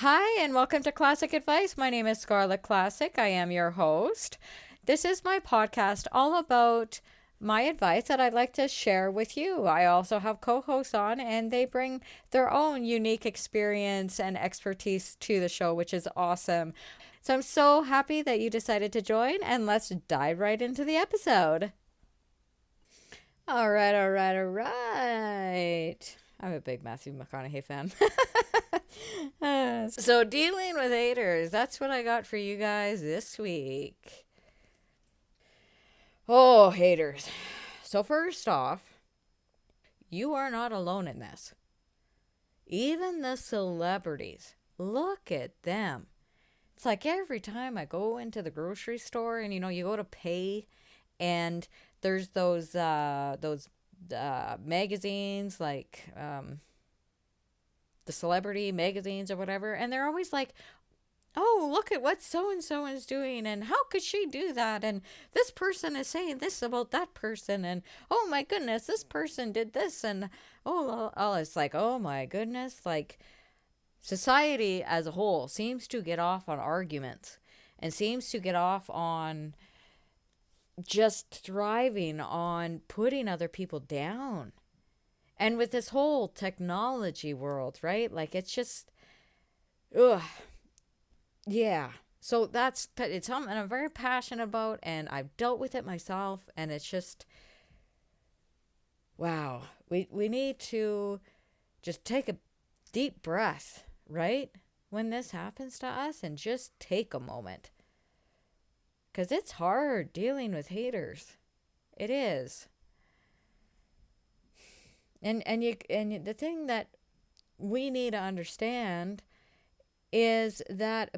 Hi, and welcome to Classic Advice. My name is Scarlett Classic. I am your host. This is my podcast all about my advice that I'd like to share with you. I also have co hosts on, and they bring their own unique experience and expertise to the show, which is awesome. So I'm so happy that you decided to join, and let's dive right into the episode. All right. I'm a big Matthew McConaughey fan. So, dealing with haters, that's what I got for you guys this week. Oh, haters. So, first off, you are not alone in this. Even the celebrities, look at them. It's like every time I go into the grocery store and you go to pay and there's those magazines like the celebrity magazines or whatever, and they're always like, oh, look at what so and so is doing, and how could she do that? And this person is saying this about that person, and oh my goodness, this person did this, and it's like, oh my goodness, like society as a whole seems to get off on arguments and seems to get off on just thriving on putting other people down. And with this whole technology world, right? Like it's just, ugh, yeah. So it's something I'm very passionate about, and I've dealt with it myself, and it's just, wow. We need to just take a deep breath, right? When this happens to us, and just take a moment. Because it's hard dealing with haters. It is. And the thing that we need to understand is that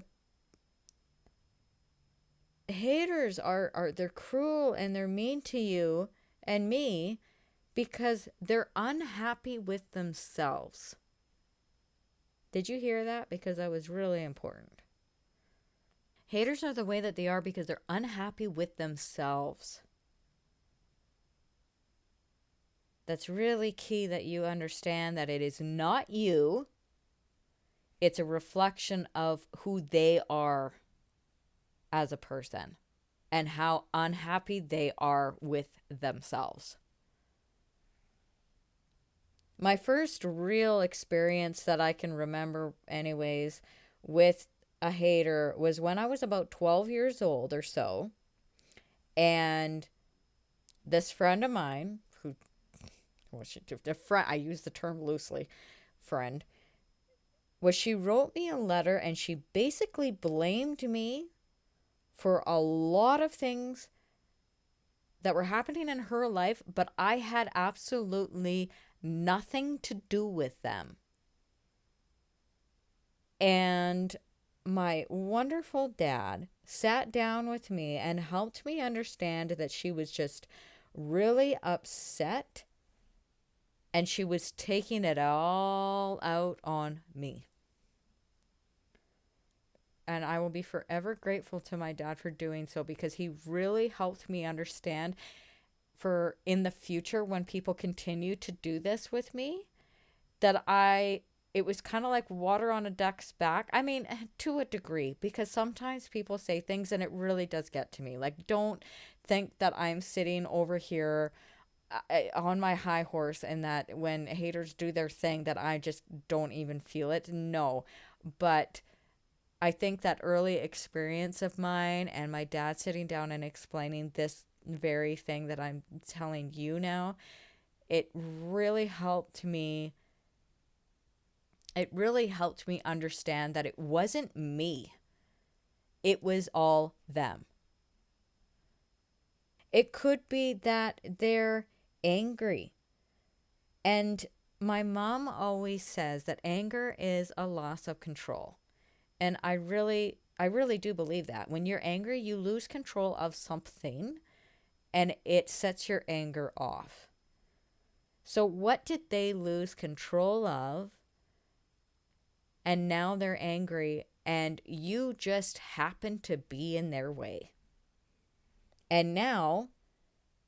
haters are they're cruel and they're mean to you and me because they're unhappy with themselves. Did you hear that? Because that was really important. Haters are the way that they are because they're unhappy with themselves. That's really key that you understand that it is not you. It's a reflection of who they are as a person and how unhappy they are with themselves. My first real experience that I can remember, anyways, with a hater was when I was about 12 years old or so. And this friend of mine, who was a friend, I use the term loosely, friend, she wrote me a letter and she basically blamed me for a lot of things that were happening in her life, but I had absolutely nothing to do with them. And my wonderful dad sat down with me and helped me understand that she was just really upset and she was taking it all out on me. And I will be forever grateful to my dad for doing so because he really helped me understand for in the future when people continue to do this with me that it was kind of like water on a duck's back. I mean, to a degree, because sometimes people say things and it really does get to me. Like, don't think that I'm sitting over here on my high horse and that when haters do their thing that I just don't even feel it. No, but I think that early experience of mine and my dad sitting down and explaining this very thing that I'm telling you now, it really helped me. It really helped me understand that it wasn't me. It was all them. It could be that they're angry. And my mom always says that anger is a loss of control. And I really do believe that. When you're angry, you lose control of something and it sets your anger off. So what did they lose control of? And now they're angry and you just happen to be in their way. And now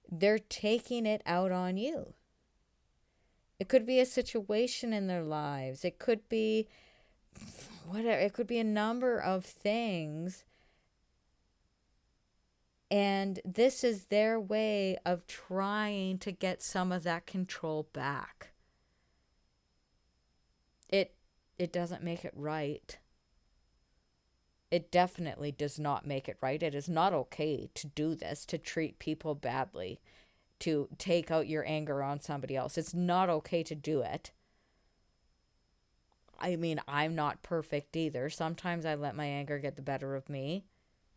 they're taking it out on you. It could be a situation in their lives. It could be whatever. It could be a number of things. And this is their way of trying to get some of that control back. It doesn't make it right. It definitely does not make it right. It is not okay to do this, to treat people badly, to take out your anger on somebody else. It's not okay to do it. I mean, I'm not perfect either. Sometimes I let my anger get the better of me,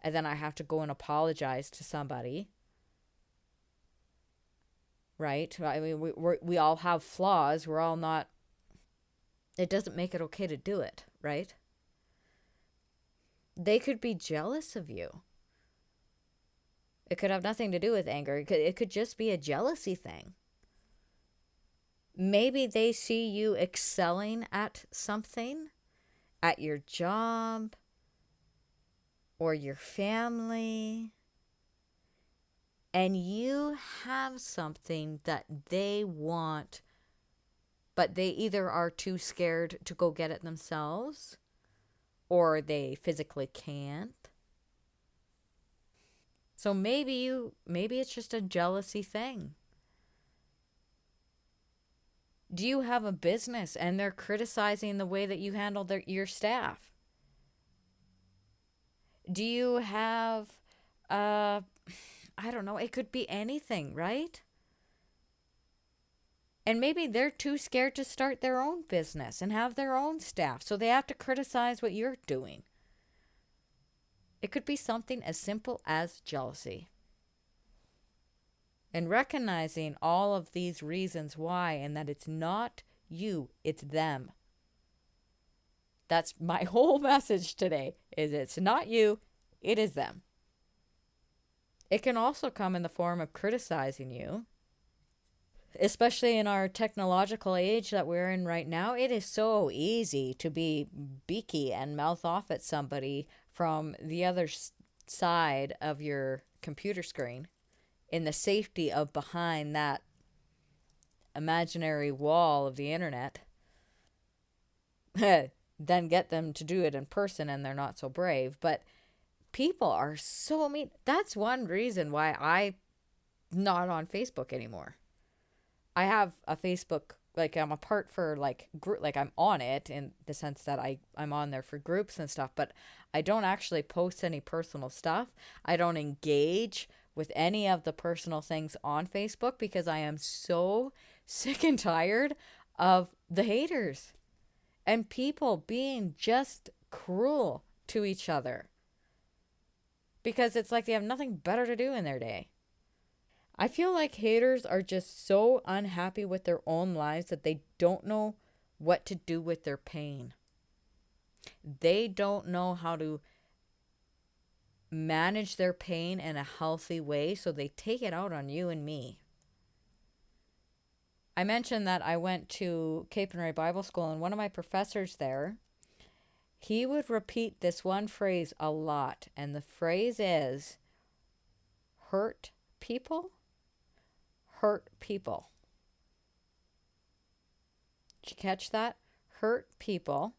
and then I have to go and apologize to somebody. Right? I mean, we all have flaws. We're all not. It doesn't make it okay to do it, right? They could be jealous of you. It could have nothing to do with anger. It could just be a jealousy thing. Maybe they see you excelling at something, at your job or your family, and you have something that they want, but they either are too scared to go get it themselves or they physically can't. So maybe it's just a jealousy thing. Do you have a business and they're criticizing the way that you handle your staff? Do you have, I don't know, it could be anything, right? And maybe they're too scared to start their own business and have their own staff, so they have to criticize what you're doing. It could be something as simple as jealousy. And recognizing all of these reasons why, and that it's not you, it's them. That's my whole message today, is it's not you, it is them. It can also come in the form of criticizing you. Especially in our technological age that we're in right now, it is so easy to be beaky and mouth off at somebody from the other side of your computer screen in the safety of behind that imaginary wall of the internet. Then get them to do it in person and they're not so brave. But people are so mean. That's one reason why I'm not on Facebook anymore. I have a Facebook, like I'm a part for like group, like I'm on it in the sense that I'm on there for groups and stuff, but I don't actually post any personal stuff. I don't engage with any of the personal things on Facebook because I am so sick and tired of the haters and people being just cruel to each other because it's like they have nothing better to do in their day. I feel like haters are just so unhappy with their own lives that they don't know what to do with their pain. They don't know how to manage their pain in a healthy way, so they take it out on you and me. I mentioned that I went to Cape and Ray Bible School, and one of my professors there, he would repeat this one phrase a lot, and the phrase is, hurt people. Hurt people. Did you catch that? Hurt people,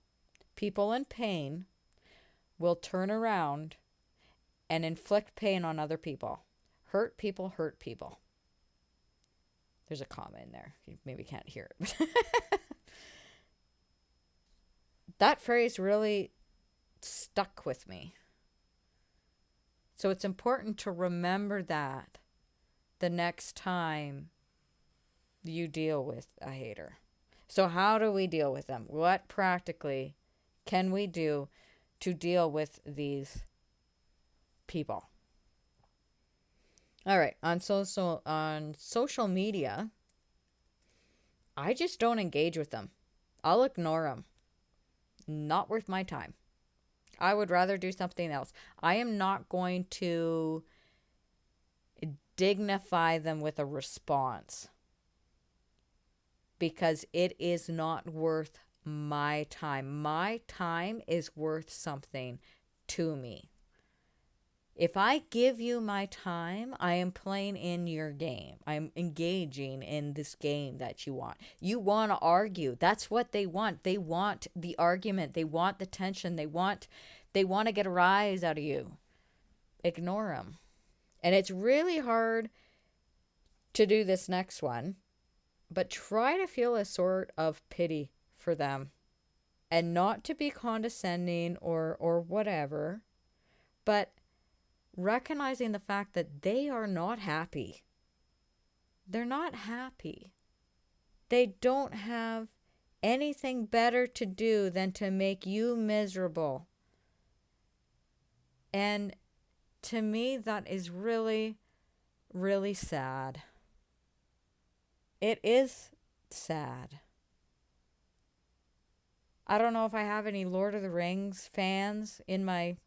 people in pain, will turn around and inflict pain on other people. Hurt people, hurt people. There's a comma in there. You maybe can't hear it. That phrase really stuck with me. So it's important to remember that the next time you deal with a hater. So how do we deal with them? What practically can we do to deal with these people? All right, on social media, I just don't engage with them. I'll ignore them. Not worth my time. I would rather do something else. I am not going to dignify them with a response because it is not worth my time. My time is worth something to me. If I give you my time, I am playing in your game. I'm engaging in this game that you want. You want to argue. That's what they want. They want the argument. They want the tension. They want to get a rise out of you. Ignore them. And it's really hard to do this next one, but try to feel a sort of pity for them and not to be condescending or whatever, but recognizing the fact that they are not happy. They're not happy. They don't have anything better to do than to make you miserable. And to me, that is really, really sad. It is sad. I don't know if I have any Lord of the Rings fans in my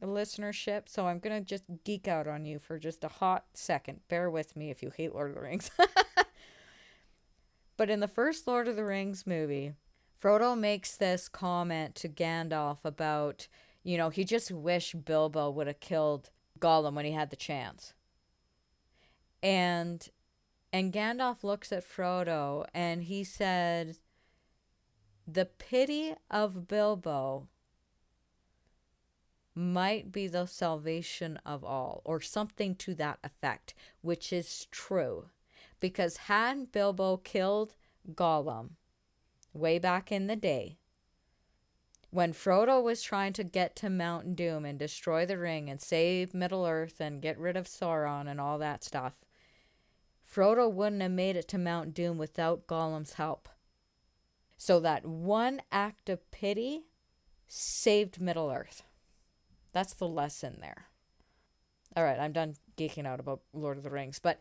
listenership, so I'm going to just geek out on you for just a hot second. Bear with me if you hate Lord of the Rings. But in the first Lord of the Rings movie, Frodo makes this comment to Gandalf about, he just wished Bilbo would have killed Gollum when he had the chance. And Gandalf looks at Frodo and he said, the pity of Bilbo might be the salvation of all, or something to that effect, which is true. Because had Bilbo killed Gollum way back in the day, when Frodo was trying to get to Mount Doom and destroy the ring and save Middle-earth and get rid of Sauron and all that stuff, Frodo wouldn't have made it to Mount Doom without Gollum's help. So that one act of pity saved Middle-earth. That's the lesson there. All right, I'm done geeking out about Lord of the Rings. But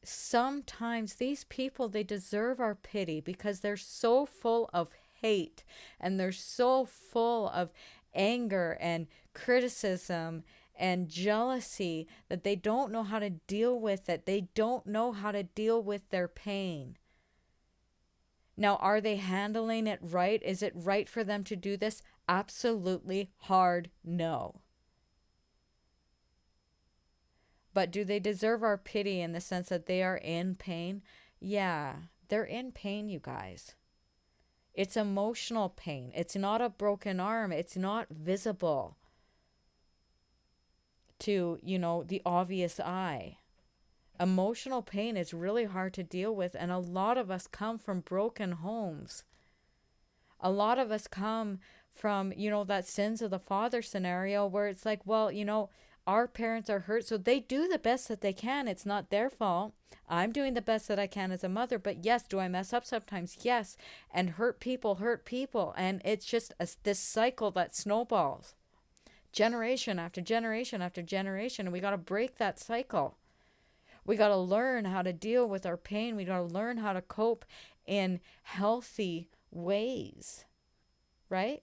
sometimes these people, they deserve our pity because they're so full of hate and they're so full of anger and criticism and jealousy that they don't know how to deal with it. They don't know how to deal with their pain. Now, are they handling it right? Is it right for them to do this? Absolutely hard no. But do they deserve our pity in the sense that they are in pain? Yeah, they're in pain, you guys. It's emotional pain. It's not a broken arm. It's not visible to, the obvious eye. Emotional pain is really hard to deal with, and a lot of us come from broken homes. A lot of us come from, that sins of the father scenario where it's like, well, our parents are hurt, so they do the best that they can. It's not their fault. I'm doing the best that I can as a mother, but yes, do I mess up sometimes? Yes. And hurt people. And it's just this cycle that snowballs. Generation after generation after generation, and we got to break that cycle. We got to learn how to deal with our pain. We got to learn how to cope in healthy ways, right?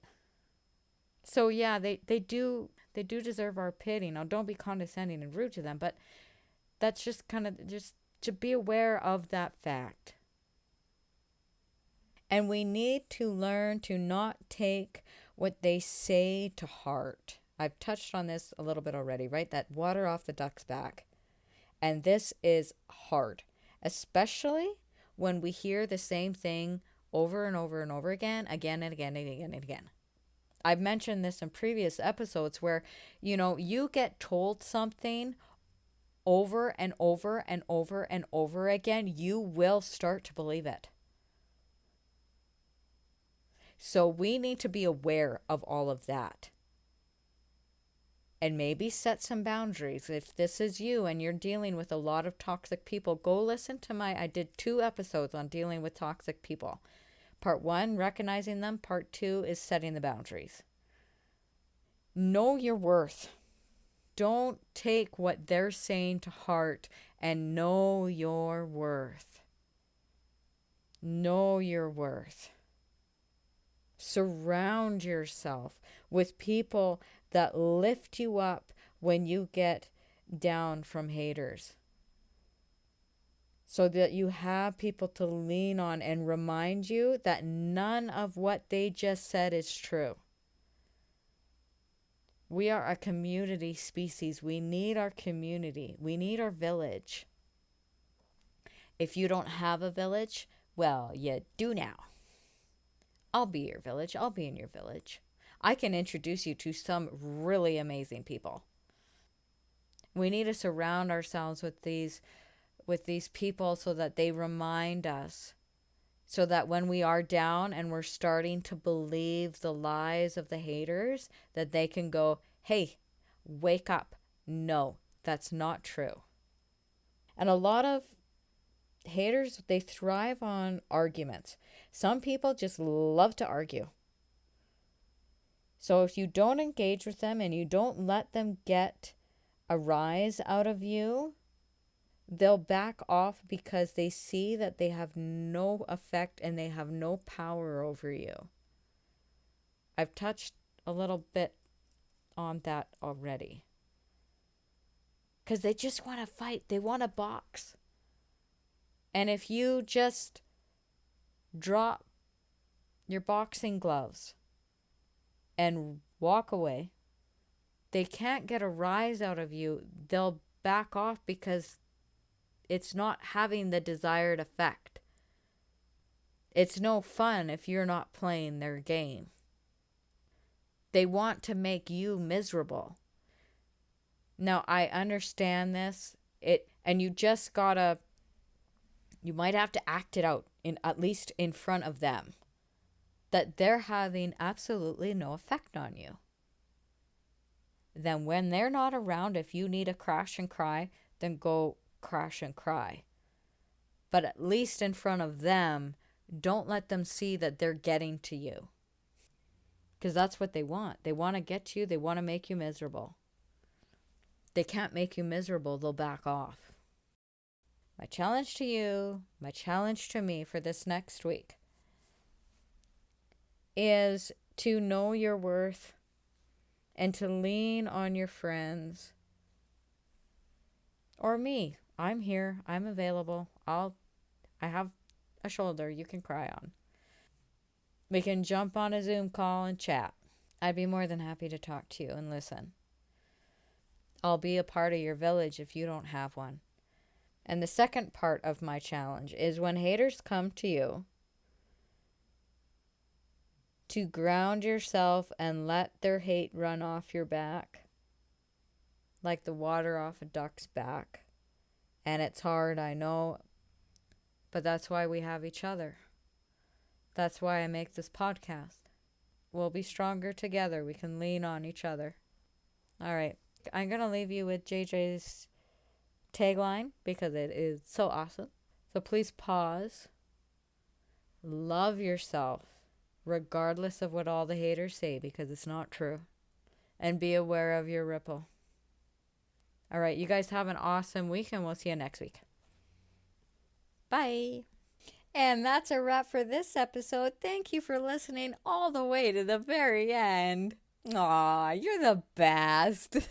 So yeah, they do deserve our pity. Now, don't be condescending and rude to them, but that's just kind of just to be aware of that fact. And we need to learn to not take what they say to heart. I've touched on this a little bit already, right? That water off the duck's back. And this is hard, especially when we hear the same thing over and over and over again and again and again and again. I've mentioned this in previous episodes where, you get told something over and over and over and over again, you will start to believe it. So we need to be aware of all of that. And maybe set some boundaries. If this is you and you're dealing with a lot of toxic people, go listen to I did 2 episodes on dealing with toxic people. Part 1, recognizing them. Part 2 is setting the boundaries. Know your worth. Don't take what they're saying to heart, and know your worth. Know your worth. Surround yourself with people that lift you up when you get down from haters, so that you have people to lean on and remind you that none of what they just said is true. We are a community species. We need our community. We need our village. If you don't have a village, well, you do now. I'll be your village. I'll be in your village. I can introduce you to some really amazing people. We need to surround ourselves with these people so that they remind us, so that when we are down and we're starting to believe the lies of the haters, that they can go, "Hey, wake up. No, that's not true." And a lot of haters, they thrive on arguments. Some people just love to argue. So if you don't engage with them and you don't let them get a rise out of you, they'll back off because they see that they have no effect and they have no power over you. I've touched a little bit on that already. Because they just want to fight. They want to box. And if you just drop your boxing gloves and walk away, they can't get a rise out of you. They'll back off because it's not having the desired effect. It's no fun if you're not playing their game. They want to make you miserable. Now, I understand this. And you just gotta, you might have to act it out, at least in front of them, that they're having absolutely no effect on you. Then when they're not around, if you need a crash and cry, then go crash and cry. But at least in front of them, don't let them see that they're getting to you. Because that's what they want. They want to get to you. They want to make you miserable. They can't make you miserable. They'll back off. My challenge to you, my challenge to me for this next week is to know your worth and to lean on your friends or me. I'm here. I'm available. I have a shoulder you can cry on. We can jump on a Zoom call and chat. I'd be more than happy to talk to you and listen. I'll be a part of your village if you don't have one. And the second part of my challenge is when haters come to you, to ground yourself and let their hate run off your back like the water off a duck's back. And it's hard, I know, but that's why we have each other. That's why I make this podcast. We'll be stronger together. We can lean on each other. All right. I'm going to leave you with JJ's tagline because it is so awesome. So please pause. Love yourself regardless of what all the haters say because it's not true. And be aware of your ripple. All right. You guys have an awesome week and we'll see you next week. Bye. And that's a wrap for this episode. Thank you for listening all the way to the very end. Aw, you're the best.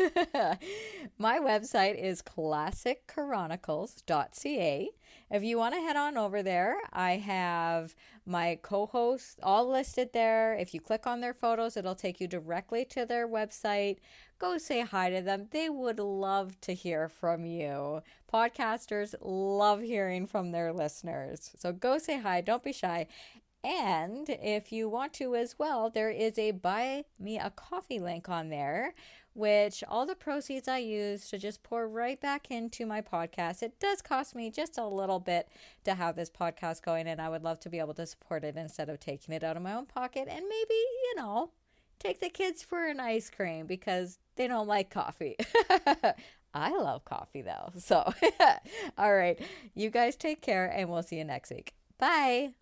My website is ClassicChronicles.ca. If you want to head on over there, I have my co-hosts all listed there. If you click on their photos, it'll take you directly to their website. Go say hi to them. They would love to hear from you. Podcasters love hearing from their listeners. So go say hi. Don't be shy. And if you want to as well, there is a Buy Me a Coffee link on there, which all the proceeds I use to just pour right back into my podcast. It does cost me just a little bit to have this podcast going, and I would love to be able to support it instead of taking it out of my own pocket and maybe, take the kids for an ice cream because they don't like coffee. I love coffee though. So, all right, you guys take care and we'll see you next week. Bye.